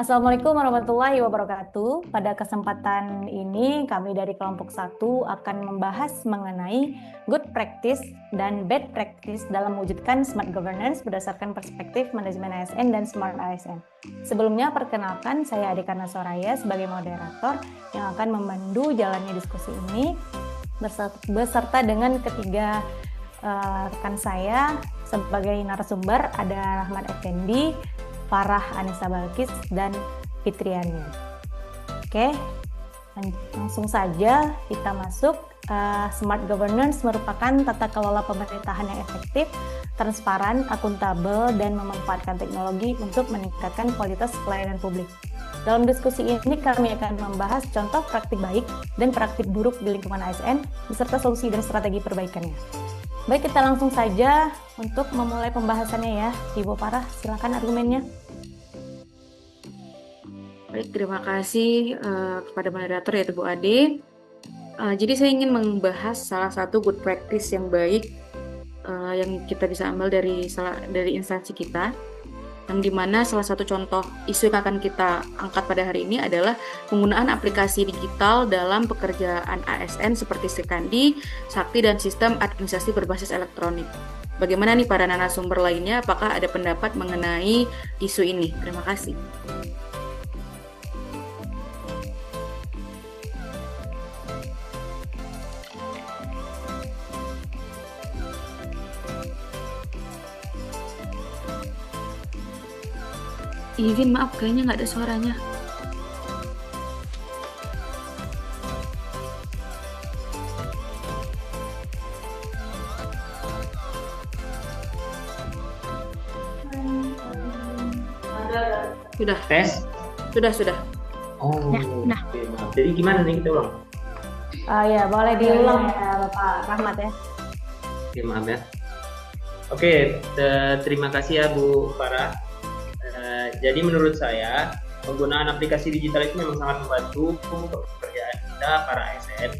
Assalamualaikum warahmatullahi wabarakatuh. Pada kesempatan ini, kami dari kelompok 1 akan membahas mengenai good practice dan bad practice dalam mewujudkan smart governance berdasarkan perspektif manajemen ASN dan smart ASN. Sebelumnya, perkenalkan saya Adikana Soraya sebagai moderator yang akan memandu jalannya diskusi ini beserta dengan ketiga rekan saya sebagai narasumber, ada Rahmat Effendi, Farah Anissa Balkis, dan Fitriani. Oke, langsung saja kita masuk. Smart governance merupakan tata kelola pemerintahan yang efektif, transparan, akuntabel, dan memanfaatkan teknologi untuk meningkatkan kualitas pelayanan publik. Dalam diskusi ini kami akan membahas contoh praktik baik dan praktik buruk di lingkungan ASN, beserta solusi dan strategi perbaikannya. Baik, kita langsung saja untuk memulai pembahasannya ya. Ibu Farah, silakan argumennya. Baik, terima kasih kepada moderator yaitu Bu Ade. Jadi saya ingin membahas salah satu good practice yang baik yang kita bisa ambil dari instansi kita, yang dimana salah satu contoh isu yang akan kita angkat pada hari ini adalah penggunaan aplikasi digital dalam pekerjaan ASN seperti Sekandi, Sakti, dan sistem administrasi berbasis elektronik. Bagaimana nih para narasumber lainnya? Apakah ada pendapat mengenai isu ini? Terima kasih. Izin, maaf, kayaknya nggak ada suaranya. Sudah. Tes? Sudah. Oh, Nah. oke, maaf. Jadi gimana nih kita ulang? Ya, boleh diulang ya Bapak Rahmat ya. Oke, maaf ya. Oke, terima kasih ya Bu Farah. Jadi menurut saya, penggunaan aplikasi digital itu memang sangat membantu pekerjaan kita para ASN,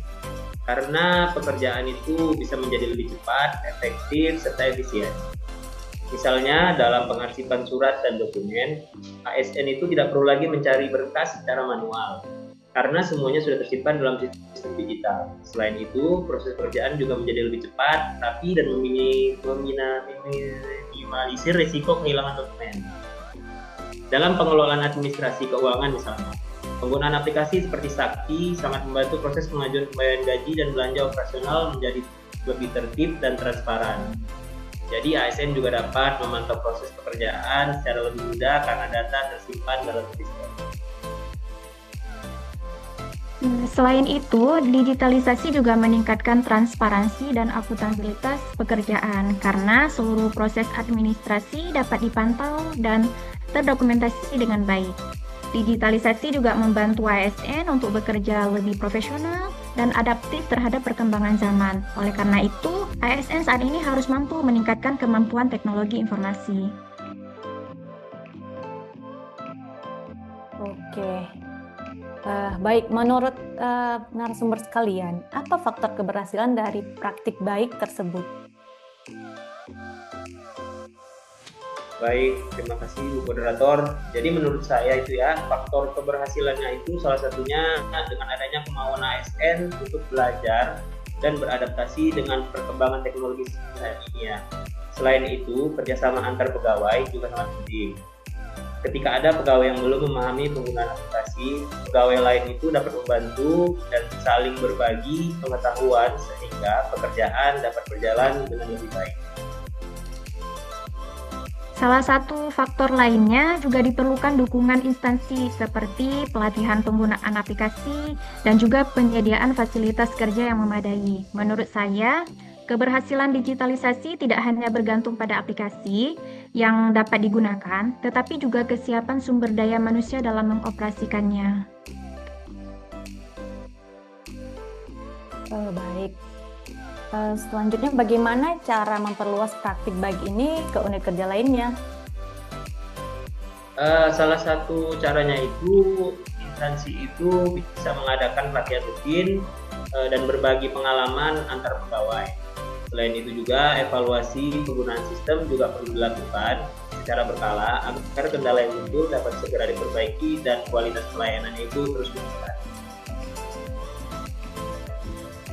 karena pekerjaan itu bisa menjadi lebih cepat, efektif, serta efisien. Misalnya dalam pengarsipan surat dan dokumen, ASN itu tidak perlu lagi mencari berkas secara manual, karena semuanya sudah tersimpan dalam sistem digital. Selain itu, proses pekerjaan juga menjadi lebih cepat, rapi, dan meminimalisir risiko kehilangan dokumen. Dalam pengelolaan administrasi keuangan misalnya, penggunaan aplikasi seperti Sakti sangat membantu proses pengajuan pembayaran gaji dan belanja operasional menjadi lebih tertib dan transparan. Jadi ASN juga dapat memantau proses pekerjaan secara lebih mudah karena data tersimpan dalam sistem. Selain itu, digitalisasi juga meningkatkan transparansi dan akuntabilitas pekerjaan karena seluruh proses administrasi dapat dipantau dan terdokumentasi dengan baik. Digitalisasi juga membantu ASN untuk bekerja lebih profesional dan adaptif terhadap perkembangan zaman. Oleh karena itu, ASN saat ini harus mampu meningkatkan kemampuan teknologi informasi. Oke. Baik, menurut narasumber sekalian, apa faktor keberhasilan dari praktik baik tersebut? Baik, terima kasih Bu Moderator. Jadi menurut saya itu ya, faktor keberhasilannya itu salah satunya dengan adanya kemauan ASN untuk belajar dan beradaptasi dengan perkembangan teknologi saat ini ya. Selain itu, kerjasama antar pegawai juga sangat penting. Ketika ada pegawai yang belum memahami penggunaan aplikasi, pegawai lain itu dapat membantu dan saling berbagi pengetahuan sehingga pekerjaan dapat berjalan dengan lebih baik. Salah satu faktor lainnya juga diperlukan dukungan instansi seperti pelatihan penggunaan aplikasi dan juga penyediaan fasilitas kerja yang memadai. Menurut saya, keberhasilan digitalisasi tidak hanya bergantung pada aplikasi yang dapat digunakan, tetapi juga kesiapan sumber daya manusia dalam mengoperasikannya. Baik. Selanjutnya, bagaimana cara memperluas praktik baik ini ke unit kerja lainnya? Salah satu caranya itu, instansi itu bisa mengadakan pelatihan rutin dan berbagi pengalaman antar pegawai. Selain itu juga evaluasi penggunaan sistem juga perlu dilakukan secara berkala agar kendala yang muncul dapat segera diperbaiki dan kualitas pelayanannya itu terus meningkat.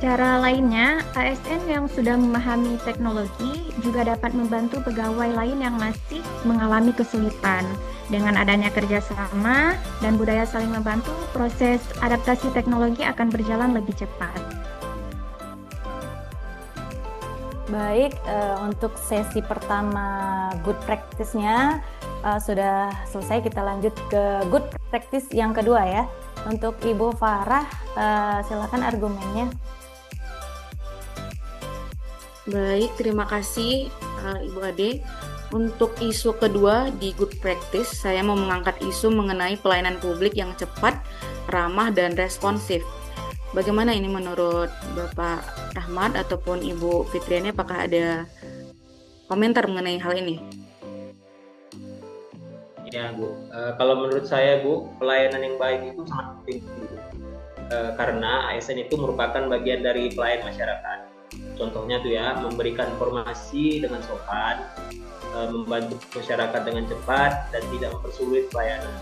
Cara lainnya, ASN yang sudah memahami teknologi juga dapat membantu pegawai lain yang masih mengalami kesulitan. Dengan adanya kerjasama dan budaya saling membantu, proses adaptasi teknologi akan berjalan lebih cepat. Baik, untuk sesi pertama good practice-nya sudah selesai. Kita lanjut ke good practice yang kedua ya. Untuk Ibu Farah, silakan argumennya. Baik, terima kasih Ibu Ade. Untuk isu kedua di Good Practice, saya mau mengangkat isu mengenai pelayanan publik yang cepat, ramah, dan responsif. Bagaimana ini menurut Bapak Rahmat ataupun Ibu Fitriani? Apakah ada komentar mengenai hal ini? Ya Bu, kalau menurut saya Bu, pelayanan yang baik itu sangat penting karena ASN itu merupakan bagian dari pelayan masyarakat. Contohnya tuh ya, memberikan informasi dengan sopan, membantu masyarakat dengan cepat, dan tidak mempersulit pelayanan.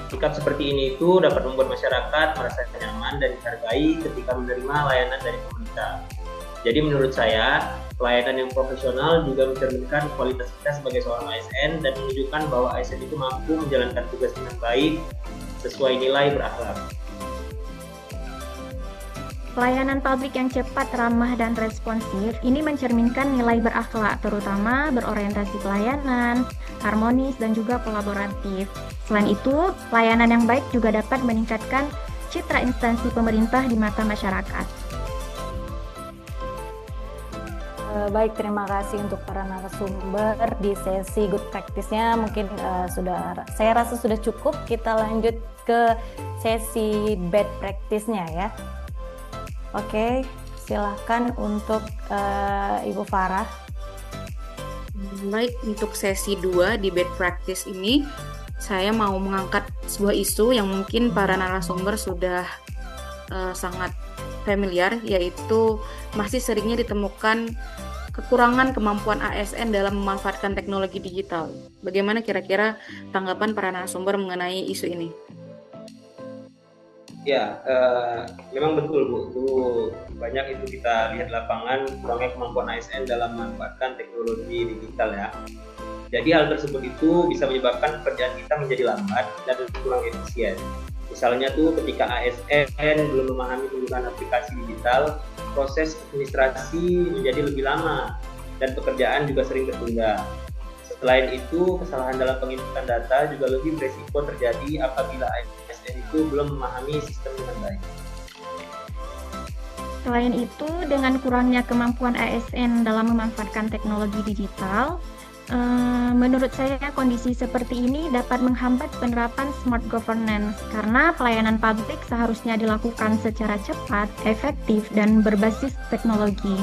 Sikap seperti ini itu dapat membuat masyarakat merasa nyaman dan dihargai ketika menerima layanan dari pemerintah. Jadi menurut saya, pelayanan yang profesional juga mencerminkan kualitas kita sebagai seorang ASN dan menunjukkan bahwa ASN itu mampu menjalankan tugas dengan baik sesuai nilai berakhlak. Pelayanan publik yang cepat, ramah, dan responsif ini mencerminkan nilai berakhlak, terutama berorientasi pelayanan, harmonis, dan juga kolaboratif. Selain itu, pelayanan yang baik juga dapat meningkatkan citra instansi pemerintah di mata masyarakat. Baik, terima kasih untuk para narasumber di sesi good practice-nya. Mungkin saya rasa sudah cukup. Kita lanjut ke sesi bad practice-nya ya. Oke, silahkan untuk Ibu Farah. Baik, untuk sesi 2 di bad practice ini, saya mau mengangkat sebuah isu yang mungkin para narasumber sudah sangat familiar, yaitu masih seringnya ditemukan kekurangan kemampuan ASN dalam memanfaatkan teknologi digital. Bagaimana kira-kira tanggapan para narasumber mengenai isu ini? Ya, memang betul Bu, itu banyak itu kita lihat lapangan kurangnya kemampuan ASN dalam memanfaatkan teknologi digital ya. Jadi hal tersebut itu bisa menyebabkan pekerjaan kita menjadi lambat dan kurang efisien. Misalnya tuh ketika ASN belum memahami penggunaan aplikasi digital, proses administrasi menjadi lebih lama dan pekerjaan juga sering tertunda. Selain itu, kesalahan dalam penginputan data juga lebih beresiko terjadi apabila ASN itu belum memahami sistem dengan baik. Selain itu, dengan kurangnya kemampuan ASN dalam memanfaatkan teknologi digital, menurut saya kondisi seperti ini dapat menghambat penerapan smart governance karena pelayanan publik seharusnya dilakukan secara cepat, efektif, dan berbasis teknologi.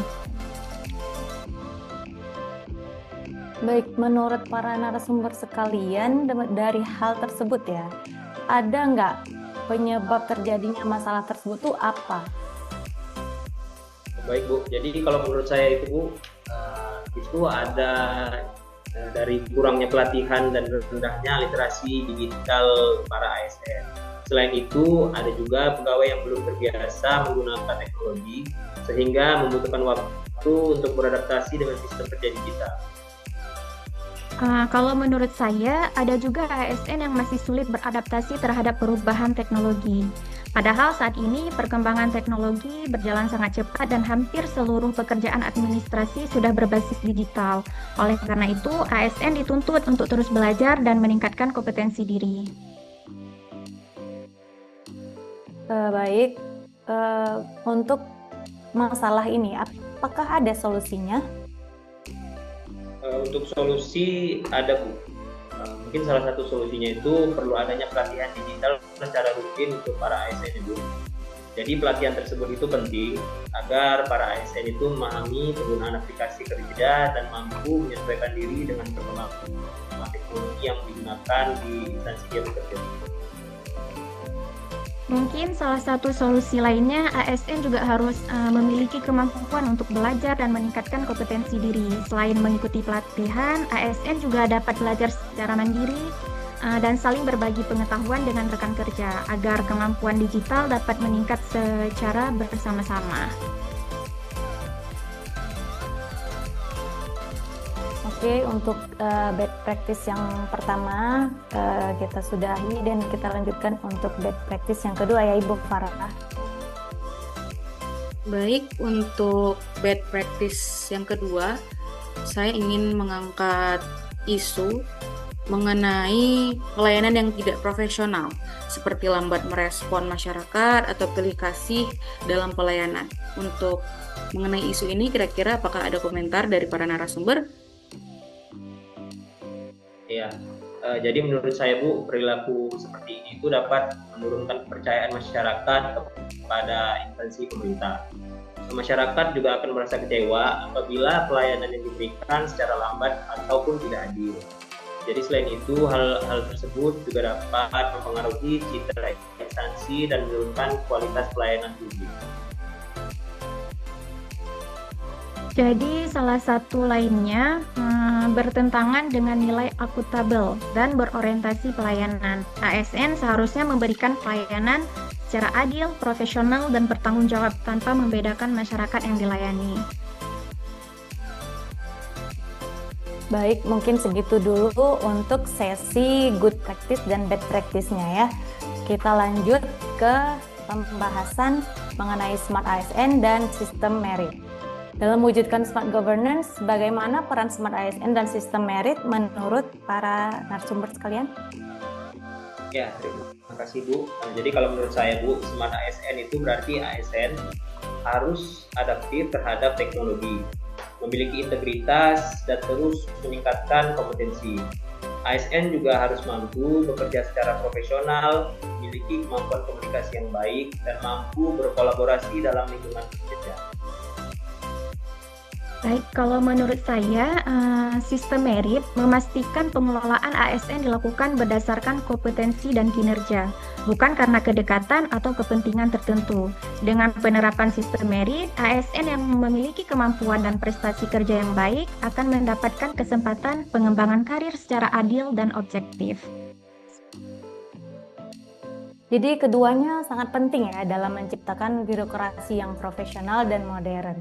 Baik, menurut para narasumber sekalian, dari hal tersebut ya, ada nggak penyebab terjadinya masalah tersebut tuh apa? Baik Bu, jadi kalau menurut saya itu Bu, itu ada dari kurangnya pelatihan dan rendahnya literasi digital para ASN. Selain itu, ada juga pegawai yang belum terbiasa menggunakan teknologi, sehingga membutuhkan waktu untuk beradaptasi dengan sistem kerja digital. Kalau menurut saya, ada juga ASN yang masih sulit beradaptasi terhadap perubahan teknologi. Padahal saat ini perkembangan teknologi berjalan sangat cepat dan hampir seluruh pekerjaan administrasi sudah berbasis digital. Oleh karena itu, ASN dituntut untuk terus belajar dan meningkatkan kompetensi diri. Baik, untuk masalah ini, apakah ada solusinya? Untuk solusi ada Bu. Mungkin salah satu solusinya itu perlu adanya pelatihan digital secara rutin untuk para ASN Bu. Jadi pelatihan tersebut itu penting agar para ASN itu memahami penggunaan aplikasi kerja dan mampu menyesuaikan diri dengan perkembangan teknologi yang digunakan di instansi dia bekerja. Mungkin salah satu solusi lainnya, ASN juga harus memiliki kemampuan untuk belajar dan meningkatkan kompetensi diri. Selain mengikuti pelatihan, ASN juga dapat belajar secara mandiri dan saling berbagi pengetahuan dengan rekan kerja agar kemampuan digital dapat meningkat secara bersama-sama. Oke, untuk bad practice yang pertama kita sudahi dan kita lanjutkan untuk bad practice yang kedua ya Ibu Farah. Baik, untuk bad practice yang kedua, saya ingin mengangkat isu mengenai pelayanan yang tidak profesional, seperti lambat merespon masyarakat atau pilih kasih dalam pelayanan. Untuk mengenai isu ini, kira-kira apakah ada komentar dari para narasumber? Ya, jadi menurut saya Bu, perilaku seperti ini itu dapat menurunkan kepercayaan masyarakat kepada instansi pemerintah. Masyarakat juga akan merasa kecewa apabila pelayanan yang diberikan secara lambat ataupun tidak adil. Jadi selain itu, hal tersebut juga dapat mempengaruhi citra instansi dan menurunkan kualitas pelayanan publik. Jadi salah satu lainnya bertentangan dengan nilai akuntabel dan berorientasi pelayanan. ASN seharusnya memberikan pelayanan secara adil, profesional, dan bertanggung jawab tanpa membedakan masyarakat yang dilayani. Baik, mungkin segitu dulu untuk sesi good practice dan bad practice-nya ya. Kita lanjut ke pembahasan mengenai Smart ASN dan sistem merit. Dalam mewujudkan smart governance, bagaimana peran smart ASN dan sistem merit menurut para narasumber sekalian? Ya, terima kasih Bu. Jadi kalau menurut saya Bu, smart ASN itu berarti ASN harus adaptif terhadap teknologi, memiliki integritas dan terus meningkatkan kompetensi. ASN juga harus mampu bekerja secara profesional, memiliki kemampuan komunikasi yang baik, dan mampu berkolaborasi dalam lingkungan kerja. Baik, kalau menurut saya, sistem merit memastikan pengelolaan ASN dilakukan berdasarkan kompetensi dan kinerja, bukan karena kedekatan atau kepentingan tertentu. Dengan penerapan sistem merit, ASN yang memiliki kemampuan dan prestasi kerja yang baik akan mendapatkan kesempatan pengembangan karir secara adil dan objektif. Jadi keduanya sangat penting ya dalam menciptakan birokrasi yang profesional dan modern.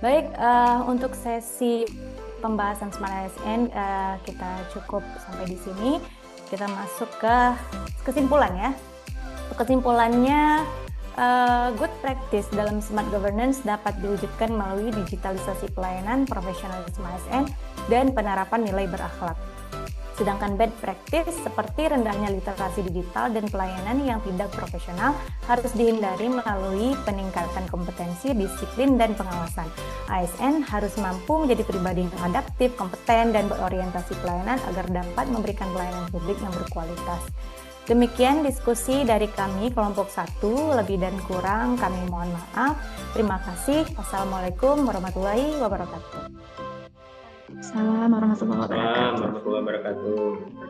Baik, untuk sesi pembahasan Smart ASN kita cukup sampai di sini. Kita masuk ke kesimpulan ya. Kesimpulannya, good practice dalam smart governance dapat diwujudkan melalui digitalisasi pelayanan, profesionalisme ASN, dan penerapan nilai berakhlak. Sedangkan bad practice seperti rendahnya literasi digital dan pelayanan yang tidak profesional harus dihindari melalui peningkatan kompetensi, disiplin, dan pengawasan. ASN harus mampu menjadi pribadi yang adaptif, kompeten, dan berorientasi pelayanan agar dapat memberikan pelayanan publik yang berkualitas. Demikian diskusi dari kami kelompok 1, lebih dan kurang kami mohon maaf. Terima kasih. Wassalamualaikum warahmatullahi wabarakatuh. Assalamualaikum warahmatullahi wabarakatuh. Assalamualaikum warahmatullahi wabarakatuh.